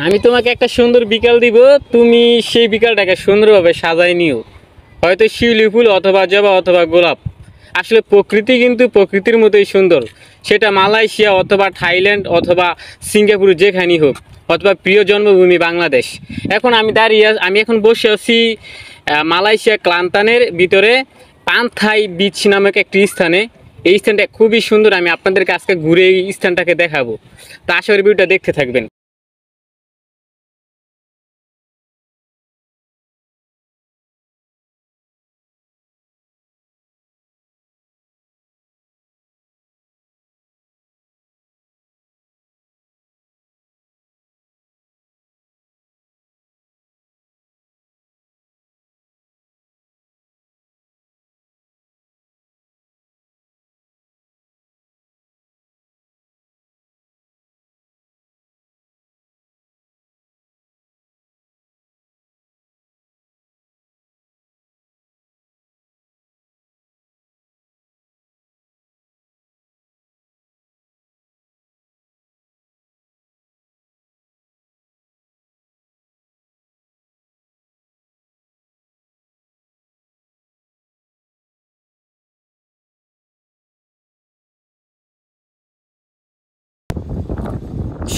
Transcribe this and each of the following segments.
আমি তোমাকে একটা সুন্দর বিকাল দিব, তুমি সেই বিকালটাকে সুন্দরভাবে সাজাই নিও, হয়তো শিউলি ফুল অথবা জবা অথবা গোলাপ। আসলে প্রকৃতি কিন্তু প্রকৃতির মতোই সুন্দর, সেটা মালয়েশিয়া অথবা থাইল্যান্ড অথবা সিঙ্গাপুর যেখানেই হোক, অথবা প্রিয় জন্মভূমি বাংলাদেশ। এখন আমি এখন বসে আছি মালয়েশিয়া ক্লান্তানের ভিতরে পান্থাই বিচ নামক একটি স্থানে। এই স্থানটা খুবই সুন্দর, আমি আপনাদেরকে আজকে ঘুরে এই স্থানটাকে দেখাবো। তা আশা করি ভিডিওটা দেখতে থাকবেন।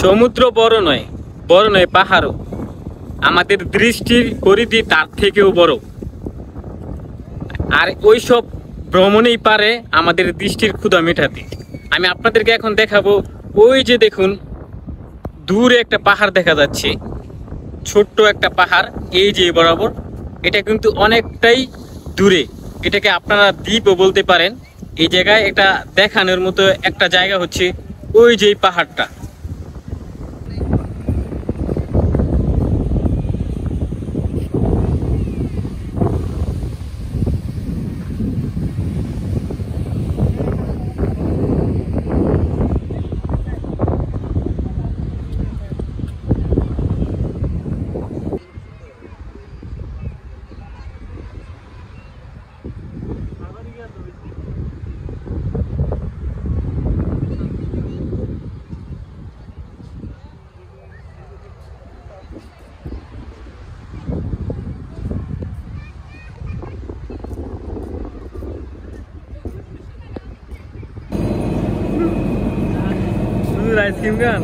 সমুদ্র বড় নয়, বড় নয় পাহাড়ও, আমাদের দৃষ্টির পরিধি তার থেকেও বড়। আর ওইসব ভ্রমণেই পারে আমাদের দৃষ্টির ক্ষুধা মেটাতে। আমি আপনাদেরকে এখন দেখাবো, ওই যে দেখুন দূরে একটা পাহাড় দেখা যাচ্ছে, ছোট্ট একটা পাহাড়, এই যে বরাবর। এটা কিন্তু অনেকটাই দূরে, এটাকে আপনারা দ্বীপও বলতে পারেন। এই জায়গায় এটা দেখানোর মতো একটা জায়গা হচ্ছে ওই যে পাহাড়টা। আইসক্রিম গান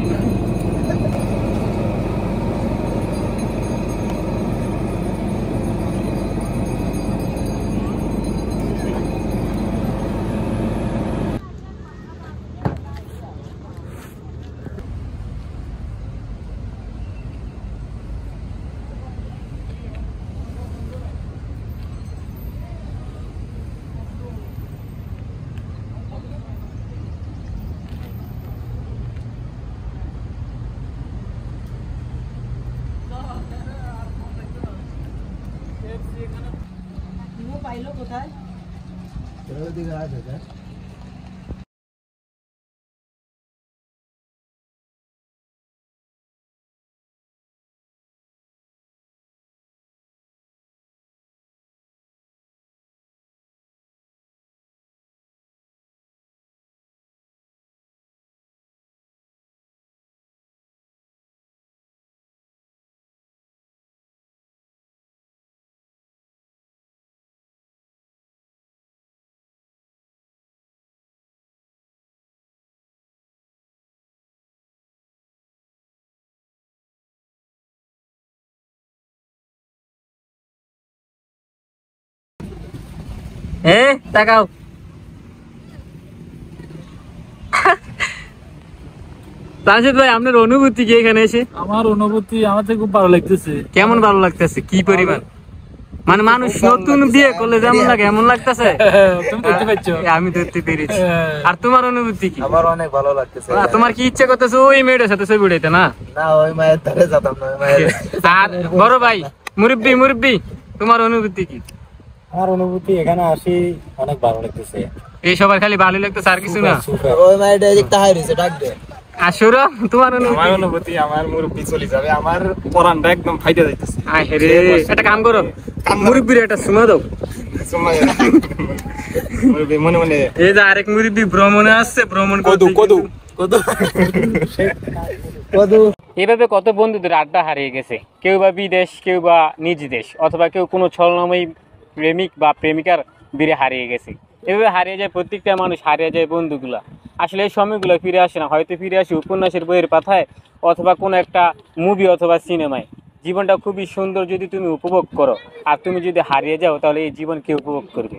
পাইলো কোথায়? তাকাও। তানজিদ ভাই, আপনার অনুভূতি কি এখানে এসে? আমার অনুভূতি, আমাদের খুব ভালো লাগতেছে। কেমন ভালো লাগতেছে? কি পরিমাণ মানে মানুষ নতুন বিয়ে করলে যেমন লাগে এমন লাগতেছে? তুমি দেখতে পাচ্ছ? আমি ধরতে পেরেছি। আর তোমার অনুভূতি কি? আমার অনেক ভালো লাগতেছে। তোমার কি ইচ্ছে করতেছে ওই মেয়েটার সাথে ছবি উঠাইতে? না না, ওই মায়ের ধারে যেতাম না, ওই মায়ের। আর বড় ভাই মুরব্বি তোমার অনুভূতি কি? আমার অনুভূতি, এখানে আসি অনেক ভালো লাগতেছে। এই সবার খালি ভালো লাগতেছে, আর কিছু না? ওই মায়ের ডাইরেক্ট তাহাই রইছে, ডাক দে। আসুরা, তোমার আমার অনুভূতি, আমার মুরব্বি চলে যাবে, আমার পরানটা একদম ফাইটে যাইতেছে। একটা কাম করো, মুরব্বির একটা সুমা দাও। মনে মনে এই যে আরেক মুরব্বি ভ্রমণে আসছে, ভ্রমণ কদু কদু কদু কদু। এভাবে কত বন্ধুদের আড্ডা হারিয়ে গেছে, কেউ বা বিদেশ, কেউ বা নিজ দেশ, অথবা কেউ কোনো ছলনাময়ী প্রেমিক বা প্রেমিকার বীরে হারিয়ে গেছে। এভাবে হারিয়ে যায় প্রত্যেকটা মানুষ, হারিয়ে যায় বন্ধুগুলা। আসলে এই সময়গুলো ফিরে আসে না, হয়তো ফিরে আসে উপন্যাসের বইয়ের পাতায় অথবা কোনো একটা মুভি অথবা সিনেমায়। জীবনটা খুবই সুন্দর যদি তুমি উপভোগ করো, আর তুমি যদি হারিয়ে যাও তাহলে এই জীবন কে উপভোগ করবে?